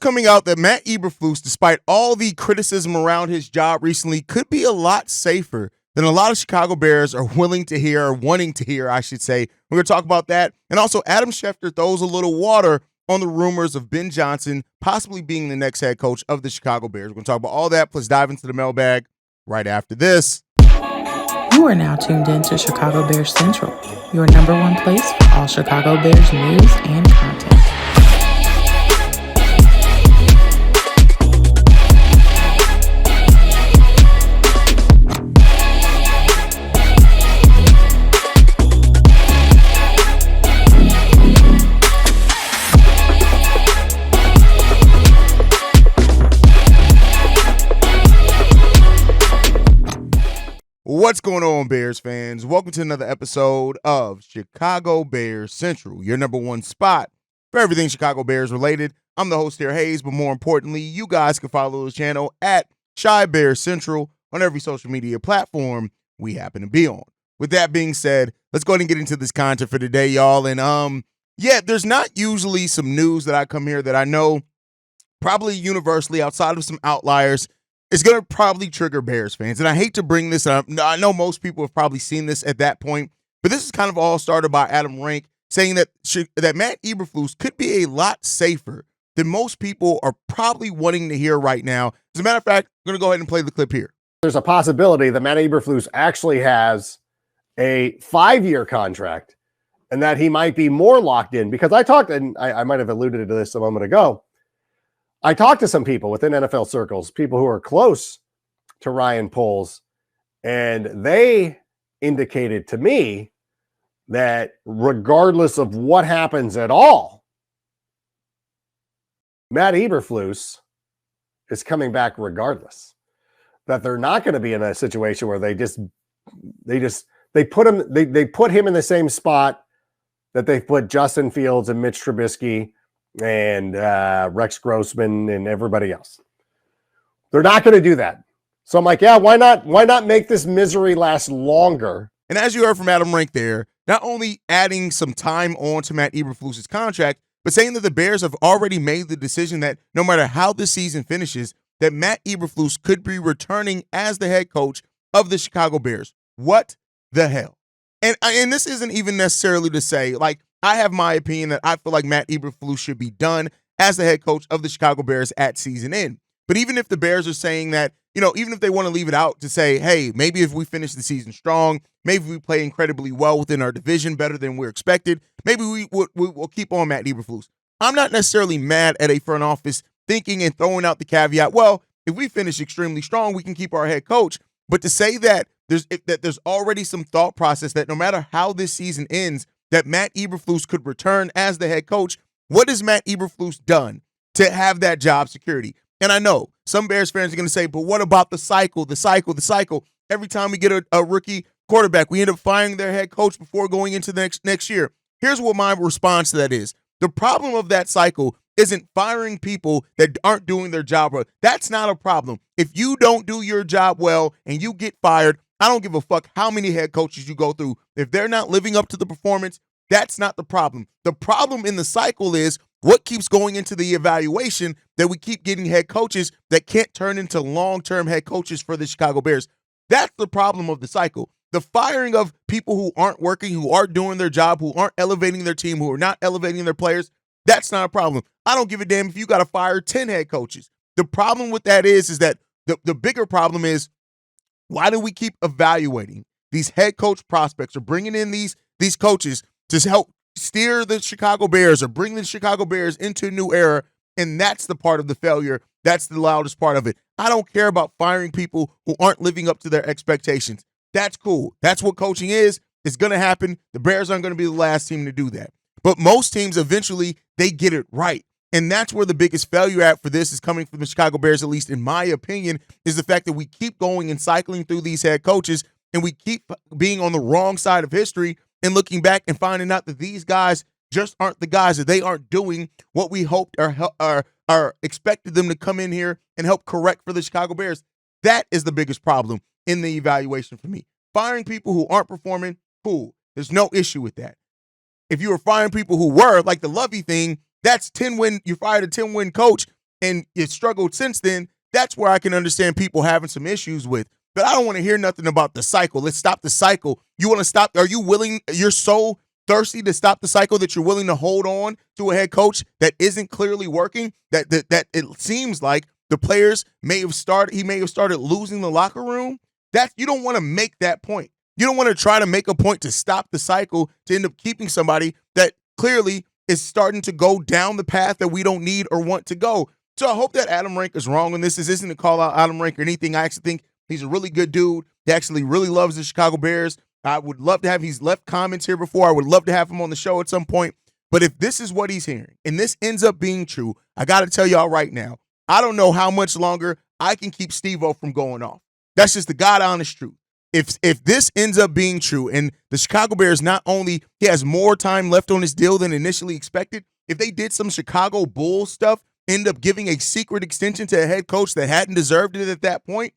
coming out that Matt Eberflus, despite all the criticism around his job recently, could be a lot safer than a lot of Chicago Bears are willing to hear, or wanting to hear, I should say. We're going to talk about that. And also, Adam Schefter throws a little water on the rumors of Ben Johnson possibly being the next head coach of the Chicago Bears. We're going to talk about all that, plus dive into the mailbag right after this. You are now tuned in to Chicago Bears Central, your number one place for all Chicago Bears news and content. What's going on, Bears fans? Welcome to another episode of Chicago Bears Central, your number one spot for everything Chicago Bears related. I'm the host here, Haize, but more importantly, you guys can follow the channel at Chi Bears Central on every social media platform we happen to be on. With that being said, let's go ahead and get into this content for today, y'all. And there's not usually some news that I come here that I know probably universally, outside of some outliers, it's going to probably trigger Bears fans. And I hate to bring this up. I know most people have probably seen this at that point, but this is kind of all started by Adam Rank saying that Matt Eberflus could be a lot safer than most people are probably wanting to hear right now. As a matter of fact, I'm going to go ahead and play the clip here. There's a possibility that Matt Eberflus actually has a 5-year contract and that he might be more locked in, because I talked, and I might have alluded to this a moment ago, I talked to some people within NFL circles, people who are close to Ryan Poles, and they indicated to me that regardless of what happens at all, Matt Eberflus is coming back regardless. That they're not going to be in a situation where they put him in the same spot that they put Justin Fields and Mitch Trubisky and Rex Grossman and everybody else. They're not going to do that. So I'm like, yeah, why not make this misery last longer? And as you heard from Adam Rank there, not only adding some time on to Matt Eberflus' contract, but saying that the Bears have already made the decision that no matter how the season finishes, that Matt Eberflus could be returning as the head coach of the Chicago Bears. What the hell? And this isn't even necessarily to say, like, I have my opinion that I feel like Matt Eberflus should be done as the head coach of the Chicago Bears at season end. But even if the Bears are saying that, even if they want to leave it out to say, hey, maybe if we finish the season strong, maybe we play incredibly well within our division, better than we're expected, maybe we'll keep on Matt Eberflus. I'm not necessarily mad at a front office thinking and throwing out the caveat, well, if we finish extremely strong, we can keep our head coach. But to say that there's already some thought process that no matter how this season ends, that Matt Eberflus could return as the head coach, what has Matt Eberflus done to have that job security? And I know some Bears fans are going to say, but what about the cycle? Every time we get a rookie quarterback, we end up firing their head coach before going into the next year. Here's what my response to that is. The problem of that cycle isn't firing people that aren't doing their job well. That's not a problem. If you don't do your job well and you get fired, I don't give a fuck how many head coaches you go through. If they're not living up to the performance, that's not the problem. The problem in the cycle is what keeps going into the evaluation that we keep getting head coaches that can't turn into long-term head coaches for the Chicago Bears. That's the problem of the cycle. The firing of people who aren't working, who aren't doing their job, who aren't elevating their team, who are not elevating their players, that's not a problem. I don't give a damn if you got to fire 10 head coaches. The problem with that is that the bigger problem is, why do we keep evaluating these head coach prospects or bringing in these coaches to help steer the Chicago Bears or bring the Chicago Bears into a new era? And that's the part of the failure. That's the loudest part of it. I don't care about firing people who aren't living up to their expectations. That's cool. That's what coaching is. It's going to happen. The Bears aren't going to be the last team to do that. But most teams, eventually, they get it right. And that's where the biggest failure at for this is coming from the Chicago Bears, at least in my opinion, is the fact that we keep going and cycling through these head coaches and we keep being on the wrong side of history and looking back and finding out that these guys just aren't the guys, that they aren't doing what we hoped or expected them to come in here and help correct for the Chicago Bears. That is the biggest problem in the evaluation for me. Firing people who aren't performing, cool. There's no issue with that. If you were firing people who were, like the Lovey thing, that's 10-win. You fired a 10-win coach and it struggled since then, that's where I can understand people having some issues with. But I don't want to hear nothing about the cycle. Let's stop the cycle. You want to stop? Are you willing? You're so thirsty to stop the cycle that you're willing to hold on to a head coach that isn't clearly working, that it seems like the players may have started, he may have started losing the locker room. That you don't want to make that point. You don't want to try to make a point to stop the cycle to end up keeping somebody that clearly is starting to go down the path that we don't need or want to go. So I hope that Adam Rank is wrong on this. This isn't to call out Adam Rank or anything. I actually think he's a really good dude. He actually really loves the Chicago Bears. I would love to have, he's left comments here before. I would love to have him on the show at some point. But if this is what he's hearing and this ends up being true, I got to tell y'all right now, I don't know how much longer I can keep Steve-O from going off. That's just the God honest truth. If this ends up being true and the Chicago Bears, not only he has more time left on his deal than initially expected, if they did some Chicago Bulls stuff, end up giving a secret extension to a head coach that hadn't deserved it at that point,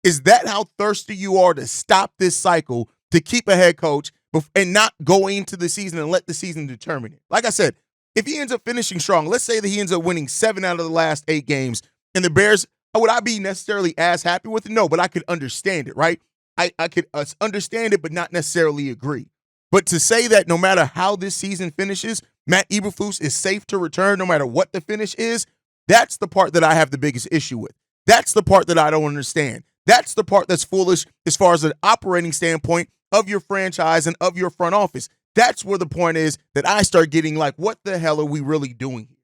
is that how thirsty you are to stop this cycle, to keep a head coach and not go into the season and let the season determine it? Like I said, if he ends up finishing strong, let's say that he ends up winning 7 out of the last 8 games, and the Bears, would I be necessarily as happy with it? No, but I could understand it, right? I could understand it, but not necessarily agree. But to say that no matter how this season finishes, Matt Eberflus is safe to return no matter what the finish is, that's the part that I have the biggest issue with. That's the part that I don't understand. That's the part that's foolish as far as an operating standpoint of your franchise and of your front office. That's where the point is that I start getting like, what the hell are we really doing here?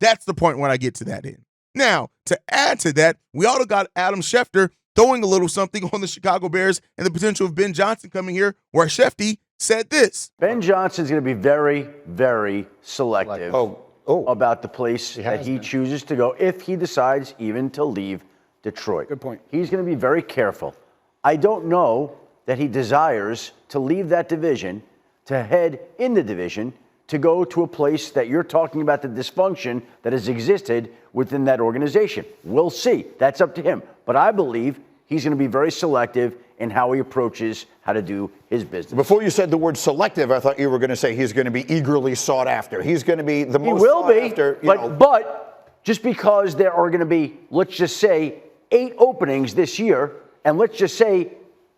That's the point when I get to that end. Now, to add to that, we also got Adam Schefter throwing a little something on the Chicago Bears and the potential of Ben Johnson coming here, where Schefter said this. Ben Johnson's going to be very, very selective about the place that he chooses to go if he decides even to leave Detroit. Good point. He's going to be very careful. I don't know that he desires to leave that division, to head in the division, to go to a place that you're talking about, the dysfunction that has existed within that organization. We'll see. That's up to him. But I believe he's going to be very selective in how he approaches how to do his business. Before you said the word selective, I thought you were going to say he's going to be eagerly sought after. He's going to be the most sought after. But just because there are going to be, let's just say, 8 openings this year, and let's just say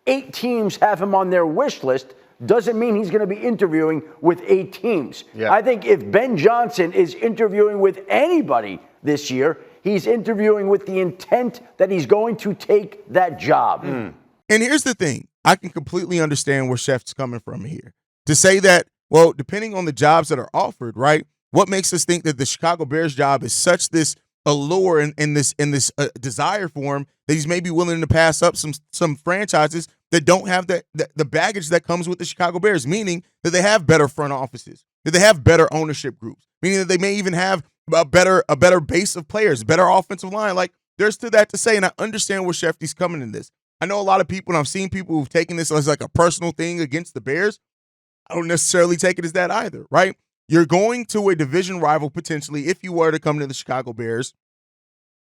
8 teams have him on their wish list, doesn't mean he's going to be interviewing with 8 teams. Yeah. I think if Ben Johnson is interviewing with anybody this year, he's interviewing with the intent that he's going to take that job. And here's the thing. I can completely understand where Schefter's coming from here. To say that, well, depending on the jobs that are offered, right, what makes us think that the Chicago Bears job is such this allure and this desire for him that he's maybe willing to pass up some franchises that don't have the baggage that comes with the Chicago Bears, meaning that they have better front offices, that they have better ownership groups, meaning that they may even have a better base of players, better offensive line. Like, there's to that to say, and I understand where Schefter's coming in this. I know a lot of people, and I've seen people who've taken this as like a personal thing against the Bears. I don't necessarily take it as that either, right? You're going to a division rival potentially if you were to come to the Chicago Bears.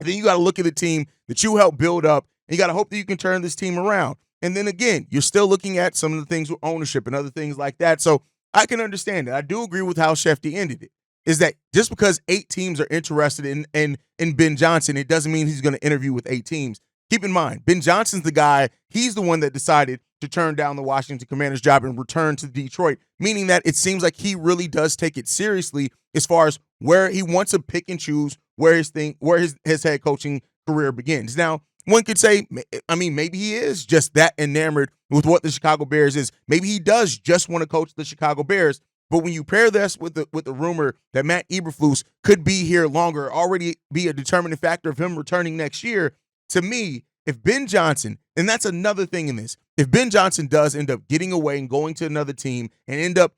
And then you got to look at the team that you helped build up, and you got to hope that you can turn this team around. And then again, you're still looking at some of the things with ownership and other things like that. So I can understand it. I do agree with how Schefter ended it, is that just because 8 teams are interested in Ben Johnson, it doesn't mean he's going to interview with 8 teams. Keep in mind, Ben Johnson's the guy, he's the one that decided to turn down the Washington Commanders job and return to Detroit, meaning that it seems like he really does take it seriously as far as where he wants to pick and choose where his head coaching career begins. Now, one could say, I mean, maybe he is just that enamored with what the Chicago Bears is. Maybe he does just want to coach the Chicago Bears. But when you pair this with the rumor that Matt Eberflus could be here longer, already be a determining factor of him returning next year, to me, if Ben Johnson, and that's another thing in this, if Ben Johnson does end up getting away and going to another team and end up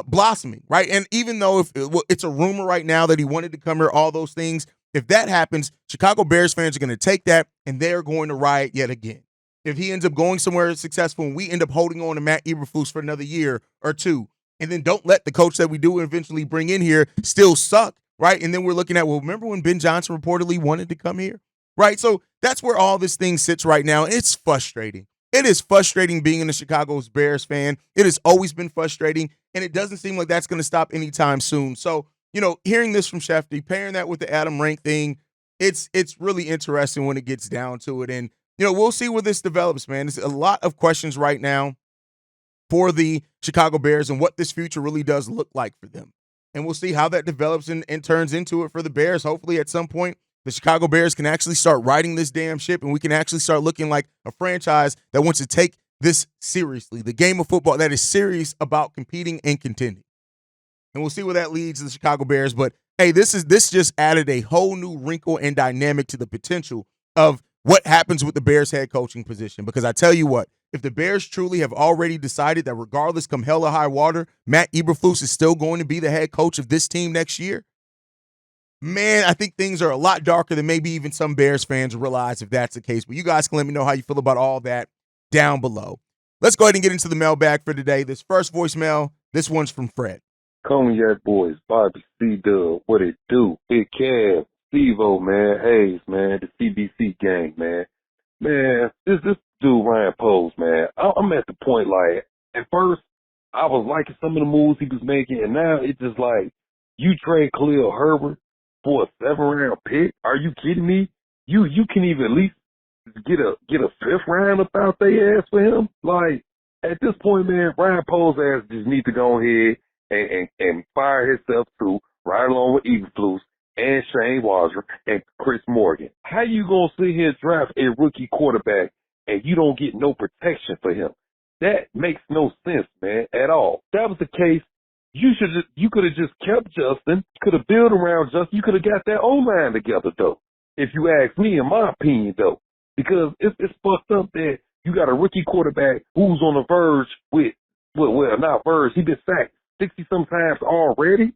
blossoming, right? And even though if it's a rumor right now that he wanted to come here, all those things, if that happens, Chicago Bears fans are going to take that and they're going to riot yet again. If he ends up going somewhere successful and we end up holding on to Matt Eberflus for another year or 2, and then don't let the coach that we do eventually bring in here still suck, right? And then we're looking at, well, remember when Ben Johnson reportedly wanted to come here, right? So that's where all this thing sits right now. It's frustrating. It is frustrating being a Chicago Bears fan. It has always been frustrating, and it doesn't seem like that's going to stop anytime soon. So hearing this from Schefter, pairing that with the Adam Rank thing, it's really interesting when it gets down to it. And, we'll see where this develops, man. There's a lot of questions right now for the Chicago Bears and what this future really does look like for them. And we'll see how that develops and turns into it for the Bears. Hopefully at some point, the Chicago Bears can actually start riding this damn ship and we can actually start looking like a franchise that wants to take this seriously, the game of football that is serious about competing and contending. And we'll see where that leads the Chicago Bears. But, hey, this just added a whole new wrinkle and dynamic to the potential of what happens with the Bears head coaching position. Because I tell you what, if the Bears truly have already decided that regardless come hell or high water, Matt Eberflus is still going to be the head coach of this team next year, man, I think things are a lot darker than maybe even some Bears fans realize if that's the case. But you guys can let me know how you feel about all that down below. Let's go ahead and get into the mailbag for today. This first voicemail, this one's from Fred. Cognac Boys, Bobby, C-Dub, what it do? Big Cav, Steve-O, man, Haize, man, the CBC gang, man. Man, this dude, Ryan Poles, man, I'm at the point, like, at first, I was liking some of the moves he was making, and now it's just like, you trade Khalil Herbert for a 7th-round pick? Are you kidding me? You can even at least get a 5th round up out their ass for him? Like, at this point, man, Ryan Poles' ass just need to go ahead and fire himself too, right along with Eberflus and Shane Waldron and Chris Morgan. How you gonna sit here and draft a rookie quarterback and you don't get no protection for him? That makes no sense, man, at all. If that was the case, you could have just kept Justin, could have built around Justin, you could have got that O-line together though. If you ask me, in my opinion though, because it's fucked up that you got a rookie quarterback who's on the verge with, well, not verge, he been sacked 60-some times already.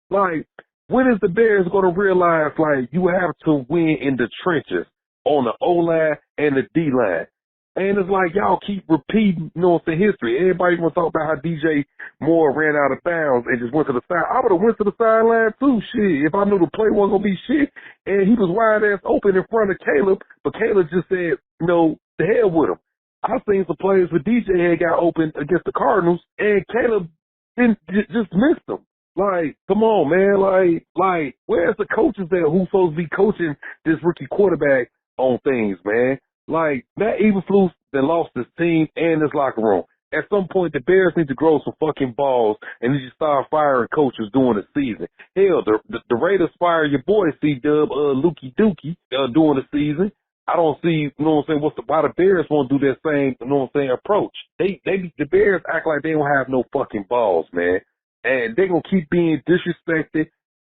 Like, when is the Bears going to realize, like, you have to win in the trenches on the O-line and the D-line? And it's like y'all keep repeating, the history. Everybody want to talk about how DJ Moore ran out of bounds and just went to the side. I would have went to the sideline too, shit, if I knew the play wasn't going to be shit. And he was wide ass open in front of Caleb, but Caleb just said, the hell with him. I've seen some players with DJ had got open against the Cardinals, and Caleb just missed them. Like, come on, man. Like, where's the coaches there who's supposed to be coaching this rookie quarterback on things, man? Like, Matt Eberflus that lost his team and his locker room. At some point, the Bears need to grow some fucking balls and need to start firing coaches during the season. Hell, the Raiders fire your boy C-Dub, Lukey Dookie, during the season. I don't see, why the Bears won't do that same, approach. The Bears act like they don't have no fucking balls, man. And they're going to keep being disrespected,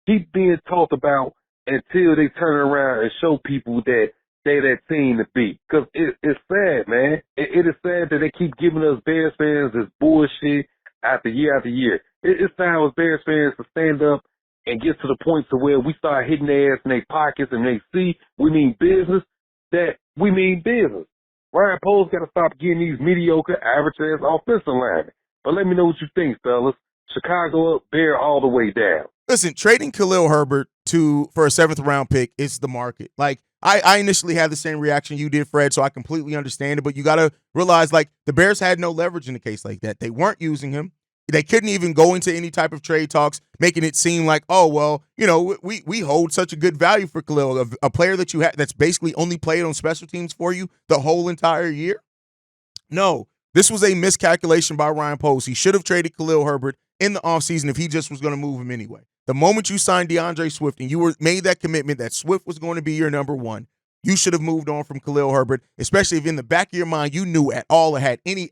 keep being talked about until they turn around and show people that they that team to beat. Because it's sad, man. It is sad that they keep giving us Bears fans this bullshit after year after year. It's time as Bears fans to stand up and get to the point to where we start hitting their ass in their pockets and they see we mean business, that we mean business. Ryan Poles got to stop getting these mediocre, average-ass offensive linemen. But let me know what you think, fellas. Chicago up, Bear all the way down. Listen, trading Khalil Herbert for a 7th-round pick is the market. Like, I initially had the same reaction you did, Fred, so I completely understand it. But you got to realize, like, the Bears had no leverage in a case like that. They weren't using him. They couldn't even go into any type of trade talks, making it seem like, oh, well, we hold such a good value for Khalil, a player that you have that's basically only played on special teams for you the whole entire year. No, this was a miscalculation by Ryan Poles. He should have traded Khalil Herbert in the offseason if he just was going to move him anyway. The moment you signed DeAndre Swift and you made that commitment that Swift was going to be your number one, you should have moved on from Khalil Herbert, especially if in the back of your mind you knew at all or had any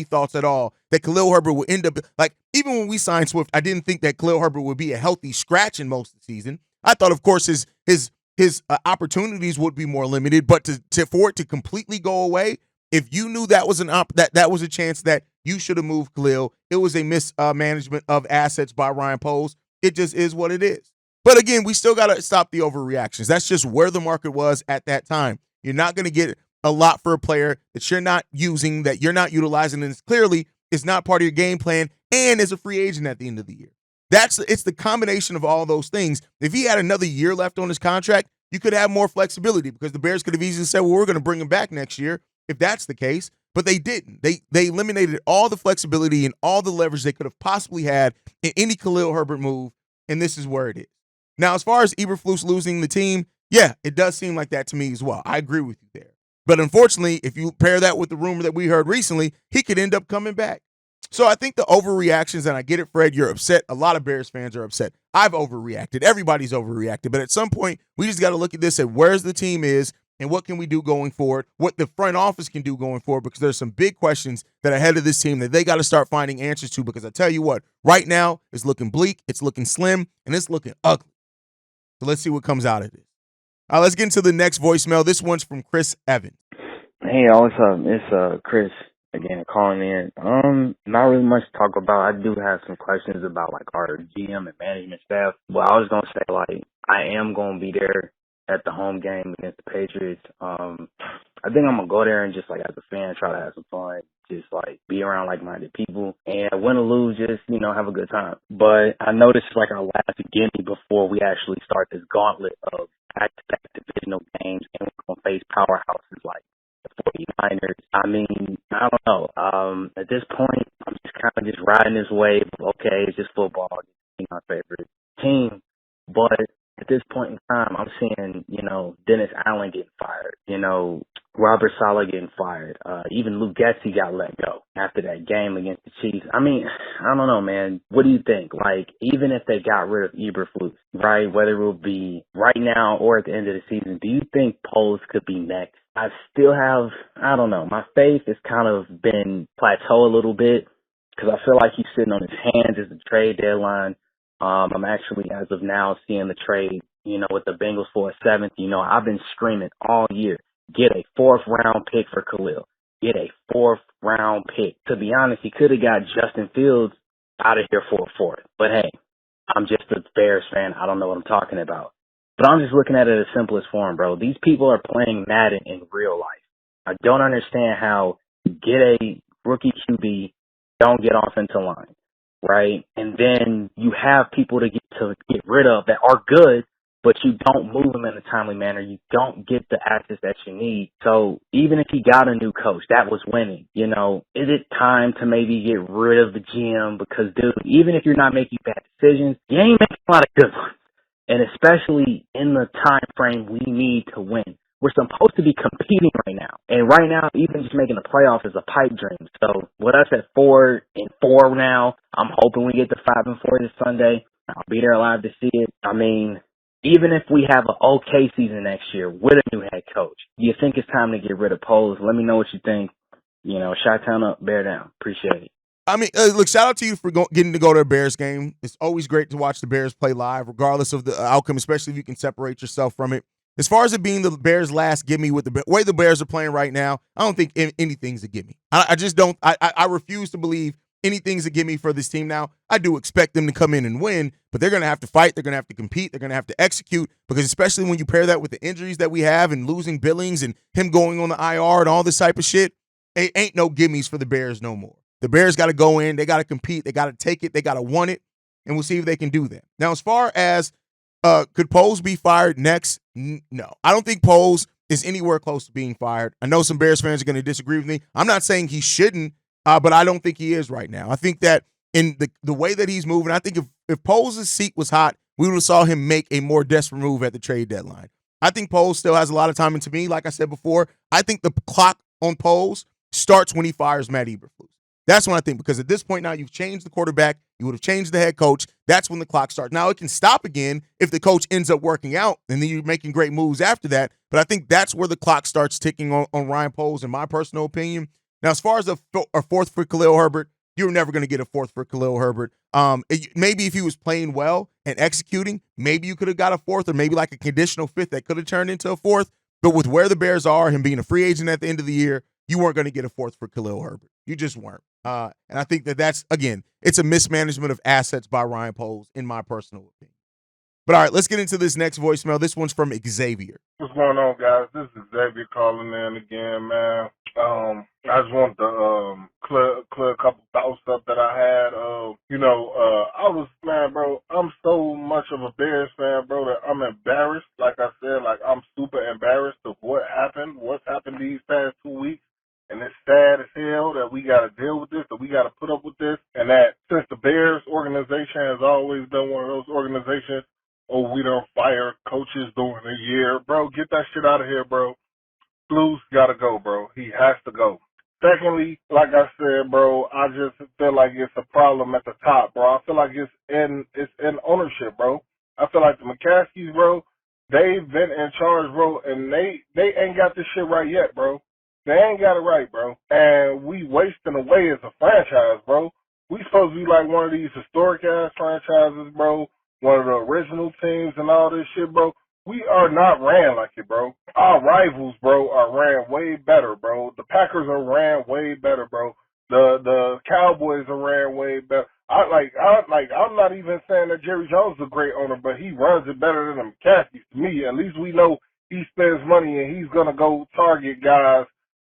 thoughts at all that Khalil Herbert would end up, like, even when we signed Swift, I didn't think that Khalil Herbert would be a healthy scratch in most of the season. I thought, of course, his opportunities would be more limited, but for it to completely go away, if you knew that was that was a chance that you should have moved Khalil, it was a mismanagement of assets by Ryan Poles. It just is what it is. But again, we still got to stop the overreactions. That's just where the market was at that time. You're not going to get a lot for a player that you're not using, that you're not utilizing, and clearly is not part of your game plan and is a free agent at the end of the year. It's the combination of all those things. If he had another year left on his contract, you could have more flexibility because the Bears could have easily said, well, we're going to bring him back next year if that's the case. But they didn't. They eliminated all the flexibility and all the leverage they could have possibly had in any Khalil Herbert move. and this is where it is. Now, as far as Eberflus losing the team, yeah, it does seem like that to me as well. I agree with you there. But unfortunately, if you pair that with the rumor that we heard recently, he could end up coming back. So I think the overreactions, and I get it, Fred, you're upset. A lot of Bears fans are upset. I've overreacted. Everybody's overreacted. But at some point, we just got to look at this at where's the team is and what can we do going forward, what the front office can do going forward, because there's some big questions that are ahead of this team that they got to start finding answers to, because I tell you what, right now it's looking bleak, it's looking slim, and it's looking ugly. So let's see what comes out of this. Let's get into the next voicemail. This one's from Chris Evans. Hey, y'all, what's up? It's Chris again calling in. Not really much to talk about. I do have some questions about like our GM and management staff. Well, I was gonna say like I am gonna be there at the home game against the Patriots. I think I'm gonna go there and just like as a fan try to have some fun, just like be around like-minded people and win or lose, just have a good time. But I know this is like our last gimme before we actually start this gauntlet of back-to-back divisional games, and we're gonna face powerhouses like the 49ers. I mean, I don't know. At this point, I'm just kind of just riding this wave of, okay, it's just football. It's my favorite team. But at this point in time, I'm seeing, Dennis Allen getting fired, Robert Saleh getting fired. Even Luke Getsy got let go after that game against the Chiefs. I mean, I don't know, man. What do you think? Like, even if they got rid of Eberflus, right, whether it will be right now or at the end of the season, do you think Poles could be next? I still have, I don't know, my faith has kind of been plateau a little bit because I feel like he's sitting on his hands as the trade deadline. I'm actually, as of now, seeing the trade, with the Bengals for a seventh. I've been screaming all year, get a 4th-round pick for Khalil. Get a 4th-round pick. To be honest, he could have got Justin Fields out of here for a 4th. But, hey, I'm just a Bears fan. I don't know what I'm talking about. But I'm just looking at it as simplest form, bro. These people are playing Madden in real life. I don't understand how you get a rookie QB, don't get offensive line, right? And then you have people to get rid of that are good, but you don't move them in a timely manner. You don't get the assets that you need. So even if he got a new coach that was winning, is it time to maybe get rid of the GM? Because, dude, even if you're not making bad decisions, you ain't making a lot of good ones. And especially in the time frame we need to win. We're supposed to be competing right now. And right now, even just making the playoffs is a pipe dream. So with us at 4-4 now, I'm hoping we get to 5-4 this Sunday. I'll be there live to see it. I mean, even if we have an okay season next year with a new head coach, do you think it's time to get rid of Poles? Let me know what you think. Chi-town up, bear down. Appreciate it. I mean, look, shout out to you for getting to go to a Bears game. It's always great to watch the Bears play live, regardless of the outcome, especially if you can separate yourself from it. As far as it being the Bears' last gimme with the way the Bears are playing right now, I don't think anything's a gimme. I just don't. I refuse to believe anything's a gimme for this team now. I do expect them to come in and win, but they're going to have to fight. They're going to have to compete. They're going to have to execute, because especially when you pair that with the injuries that we have and losing Billings and him going on the IR and all this type of shit, it ain't no gimmies for the Bears no more. The Bears got to go in. They got to compete. They got to take it. They got to want it, and we'll see if they can do that. Now, as far as could Poles be fired next? No. I don't think Poles is anywhere close to being fired. I know some Bears fans are going to disagree with me. I'm not saying he shouldn't, but I don't think he is right now. I think that in the way that he's moving, I think if Poles' seat was hot, we would have saw him make a more desperate move at the trade deadline. I think Poles still has a lot of time, and to me, like I said before, I think the clock on Poles starts when he fires Matt Eberflus. That's what I think, because at this point now, you've changed the quarterback. You would have changed the head coach. That's when the clock starts. Now, it can stop again if the coach ends up working out, and then you're making great moves after that. But I think that's where the clock starts ticking on Ryan Poles, in my personal opinion. Now, as far as a 4th for Khalil Herbert, you're never going to get a 4th for Khalil Herbert. Maybe if he was playing well and executing, maybe you could have got a 4th, or maybe like a conditional 5th that could have turned into a 4th. But with where the Bears are, him being a free agent at the end of the year, you weren't going to get a 4th for Khalil Herbert. You just weren't. And I think that's, again, it's a mismanagement of assets by Ryan Poles, in my personal opinion. But all right, let's get into this next voicemail. This one's from Xavier. What's going on, guys? This is Xavier calling in again, man. I just want to clear a couple thoughts up that I had. I was, man, bro, I'm so much of a Bears fan, bro, that I'm embarrassed. Like I said, I'm super embarrassed of what's happened these past 2 weeks. And it's sad as hell that we got to deal with this, that we got to put up with this, and that since the Bears organization organization has always been one of those organizations, oh, we don't fire coaches during the year. Bro, get that shit out of here, bro. Flus gotta go, bro. He has to go. Secondly, like I said, bro, I just feel like it's a problem at the top, bro. I feel like it's in ownership, bro. I feel like the McCaskies, bro, they've been in charge, bro, and they ain't got this shit right yet, bro. They ain't got it right, bro. And we wasting away as a franchise, bro. We supposed to be like one of these historic ass franchises, bro. One of the original teams and all this shit, bro. We are not ran like it, bro. Our rivals, bro, are ran way better, bro. The Packers are ran way better, bro. The Cowboys are ran way better. I'm not even saying that Jerry Jones is a great owner, but he runs it better than the McCaskies. To me, at least we know he spends money and he's gonna go target guys,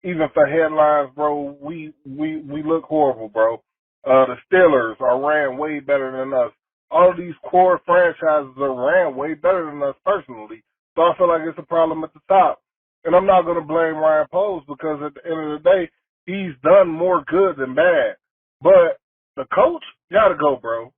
even for headlines, bro. We look horrible, bro. The Steelers are ran way better than us. All of these core franchises are ran way better than us personally. So I feel like it's a problem at the top. And I'm not going to blame Ryan Poles because at the end of the day, he's done more good than bad. But the coach got to go, bro.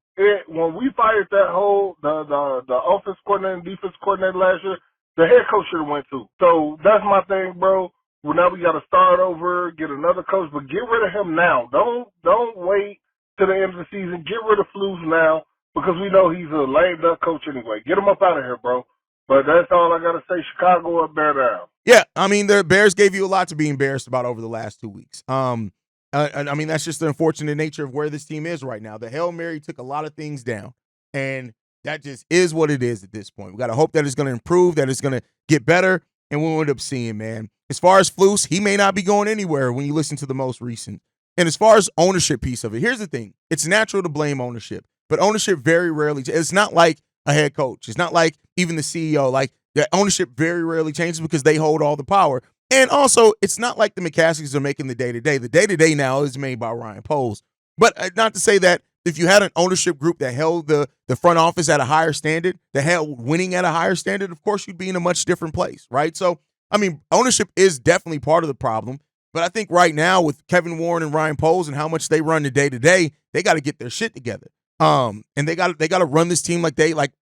When we fired that the offense coordinator and defense coordinator last year, the head coach should have went too. So that's my thing, bro. Well, now we got to start over, get another coach, but get rid of him now. Don't wait to the end of the season. Get rid of Flus now. Because we know he's a lame duck coach anyway. Get him up out of here, bro. But that's all I got to say. Chicago up, bear down. Yeah, I mean, the Bears gave you a lot to be embarrassed about over the last 2 weeks. I mean, that's just the unfortunate nature of where this team is right now. The Hail Mary took a lot of things down, and that just is what it is at this point. We got to hope that it's going to improve, that it's going to get better, and we'll end up seeing, man. As far as Flus, he may not be going anywhere when you listen to the most recent. And as far as ownership piece of it, here's the thing. It's natural to blame ownership. But ownership very rarely, it's not like a head coach. It's not like even the CEO. Like, the ownership very rarely changes because they hold all the power. And also, it's not like the McCaskies are making the day-to-day. The day-to-day now is made by Ryan Poles. But not to say that if you had an ownership group that held the front office at a higher standard, that held winning at a higher standard, of course, you'd be in a much different place, right? So, I mean, ownership is definitely part of the problem. But I think right now with Kevin Warren and Ryan Poles and how much they run the day-to-day, they got to get their shit together. And they got to run this team like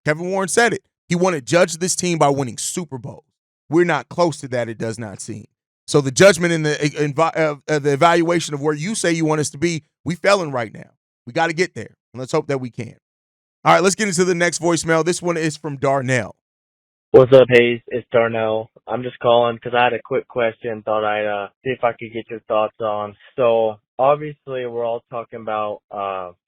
Kevin Warren said it. He wanted to judge this team by winning Super Bowls. We're not close to that, it does not seem. So the judgment and the evaluation of where you say you want us to be, we failing right now. We got to get there, and let's hope that we can. All right, let's get into the next voicemail. This one is from Darnell. What's up, Haize? It's Darnell. I'm just calling because I had a quick question. Thought I'd see if I could get your thoughts on. So obviously, we're all talking about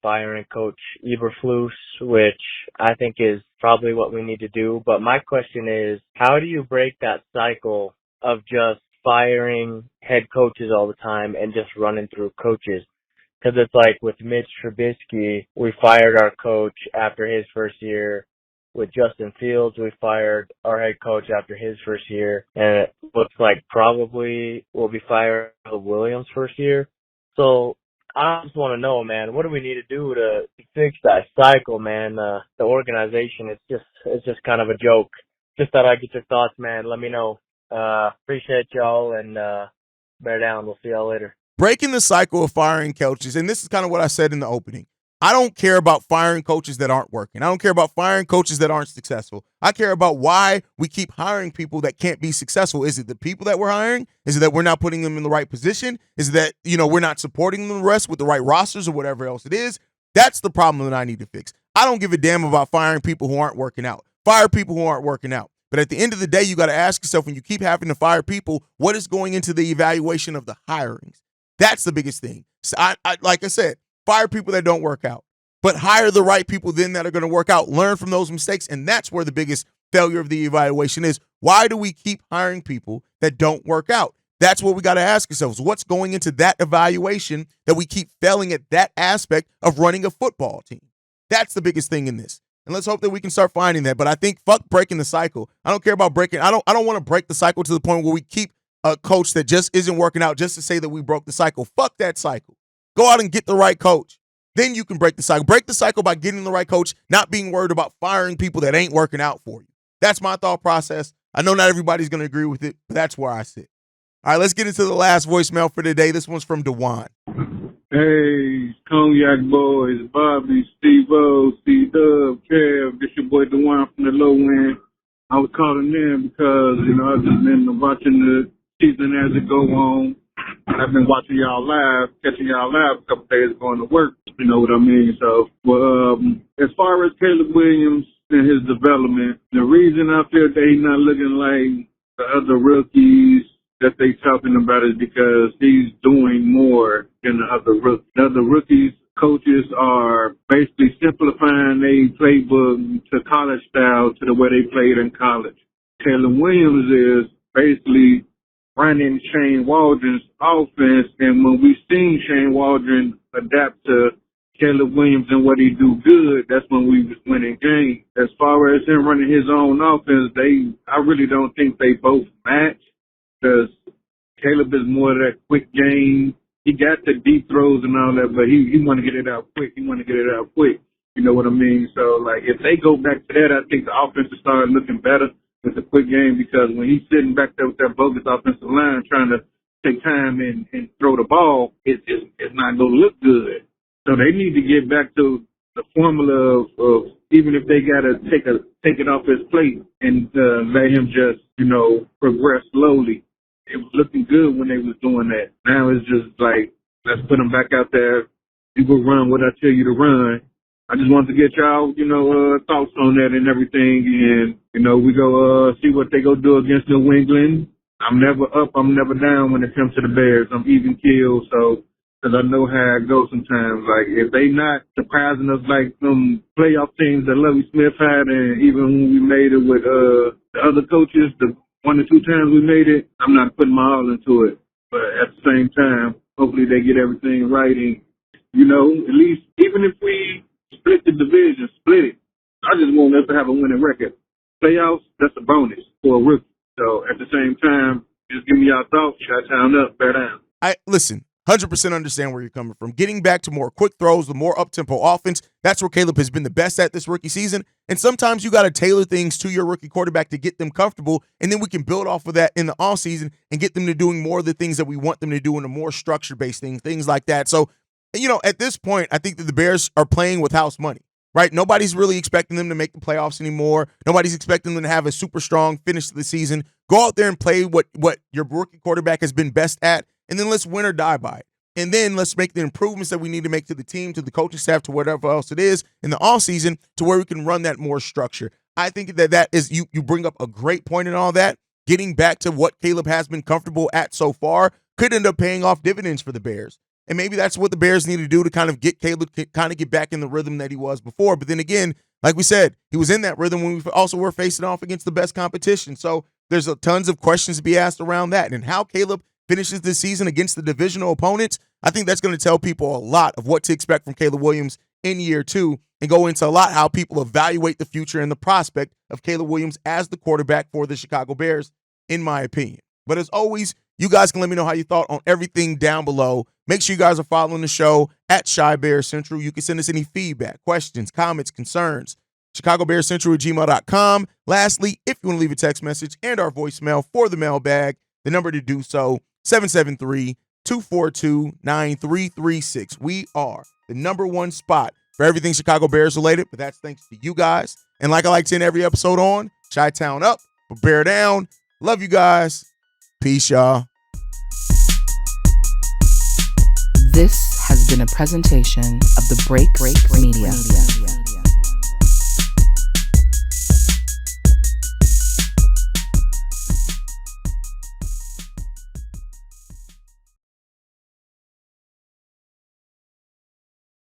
firing Coach Eberflus, which I think is probably what we need to do. But my question is, how do you break that cycle of just firing head coaches all the time and just running through coaches? Because it's like with Mitch Trubisky, we fired our coach after his first year. With Justin Fields, we fired our head coach after his first year, and it looks like probably we'll be firing Williams' first year. So I just want to know, man, what do we need to do to fix that cycle, man? The organization, it's just kind of a joke. Just thought I'd get your thoughts, man. Let me know. Appreciate y'all, and bear down. We'll see y'all later. Breaking the cycle of firing coaches, and this is kind of what I said in the opening. I don't care about firing coaches that aren't working. I don't care about firing coaches that aren't successful. I care about why we keep hiring people that can't be successful. Is it the people that we're hiring? Is it that we're not putting them in the right position? Is it that, we're not supporting the rest with the right rosters or whatever else it is? That's the problem that I need to fix. I don't give a damn about firing people who aren't working out. Fire people who aren't working out. But at the end of the day, you got to ask yourself, when you keep having to fire people, what is going into the evaluation of the hirings? That's the biggest thing. So like I said, fire people that don't work out, but hire the right people then that are going to work out. Learn from those mistakes, and that's where the biggest failure of the evaluation is. Why do we keep hiring people that don't work out? That's what we got to ask ourselves. What's going into that evaluation that we keep failing at that aspect of running a football team? That's the biggest thing in this. And let's hope that we can start finding that. But I think fuck breaking the cycle. I don't care about breaking. I don't want to break the cycle to the point where we keep a coach that just isn't working out just to say that we broke the cycle. Fuck that cycle. Go out and get the right coach. Then you can break the cycle. Break the cycle by getting the right coach, not being worried about firing people that ain't working out for you. That's my thought process. I know not everybody's going to agree with it, but that's where I sit. All right, let's get into the last voicemail for today. This one's from DeJuan. Hey, Cognac Boys, Bobby, Steve-O, C-Dub, Kev, this your boy DeJuan from the low end. I was calling in because, I've just been watching the season as it go on. I've been watching y'all live, catching y'all live a couple days going to work, you know what I mean? So, as far as Caleb Williams and his development, the reason I feel that he's not looking like the other rookies that they talking about is because he's doing more than the other rookies. The other rookies, coaches are basically simplifying their playbook to college style to the way they played in college. Caleb Williams is basically running Shane Waldron's offense, and when we've seen Shane Waldron adapt to Caleb Williams and what he do good, that's when we was winning games. As far as him running his own offense, I really don't think they both match, because Caleb is more of that quick game. He got the deep throws and all that, but he want to get it out quick. You know what I mean? So, if they go back to that, I think the offense will start looking better with the quick game, because when he's sitting back there with that bogus offensive line trying to take time and throw the ball, it's not going to look good. So they need to get back to the formula of even if they got to take it off his plate and let him just, progress slowly. It was looking good when they was doing that. Now it's just let's put them back out there. You go run what I tell you to run. I just wanted to get y'all, thoughts on that and everything. And, we go see what they go do against New England. I'm never up, I'm never down when it comes to the Bears. I'm even killed, so, because I know how it goes sometimes. If they not surprising us like them playoff teams that Lovie Smith had, and even when we made it with the other coaches, the 1 or 2 times we made it, I'm not putting my all into it. But at the same time, hopefully they get everything right. And, at least, even if we split the division, split it, I just want us to have a winning record. Playoffs, that's a bonus for a rookie. So at the same time, just give me y'all thoughts. Chi-town up, bear down. Listen, 100% understand where you're coming from. Getting back to more quick throws, the more up-tempo offense, that's where Caleb has been the best at this rookie season. And sometimes you got to tailor things to your rookie quarterback to get them comfortable, and then we can build off of that in the offseason and get them to doing more of the things that we want them to do in a more structure-based things like that. So, at this point, I think that the Bears are playing with house money, right? Nobody's really expecting them to make the playoffs anymore. Nobody's expecting them to have a super strong finish to the season. Go out there and play what your rookie quarterback has been best at, and then let's win or die by it. And then let's make the improvements that we need to make to the team, to the coaching staff, to whatever else it is in the offseason, to where we can run that more structure. I think that is, you bring up a great point in all that. Getting back to what Caleb has been comfortable at so far could end up paying off dividends for the Bears. And maybe that's what the Bears need to do to kind of get Caleb, kind of get back in the rhythm that he was before. But then again, like we said, he was in that rhythm when we also were facing off against the best competition. So there's tons of questions to be asked around that. And how Caleb finishes this season against the divisional opponents, I think that's going to tell people a lot of what to expect from Caleb Williams in year 2, and go into a lot how people evaluate the future and the prospect of Caleb Williams as the quarterback for the Chicago Bears, in my opinion. But as always, you guys can let me know how you thought on everything down below. Make sure you guys are following the show at Chi Bears Central. You can send us any feedback, questions, comments, concerns, ChicagoBearsCentral@gmail.com. Lastly, if you want to leave a text message and our voicemail for the mailbag, the number to do so, 773-242-9336. We are the #1 spot for everything Chicago Bears related, but that's thanks to you guys. And like I like to end every episode on, Chi-town up, but bear down. Love you guys. Peace, y'all. This has been a presentation of the Break Media.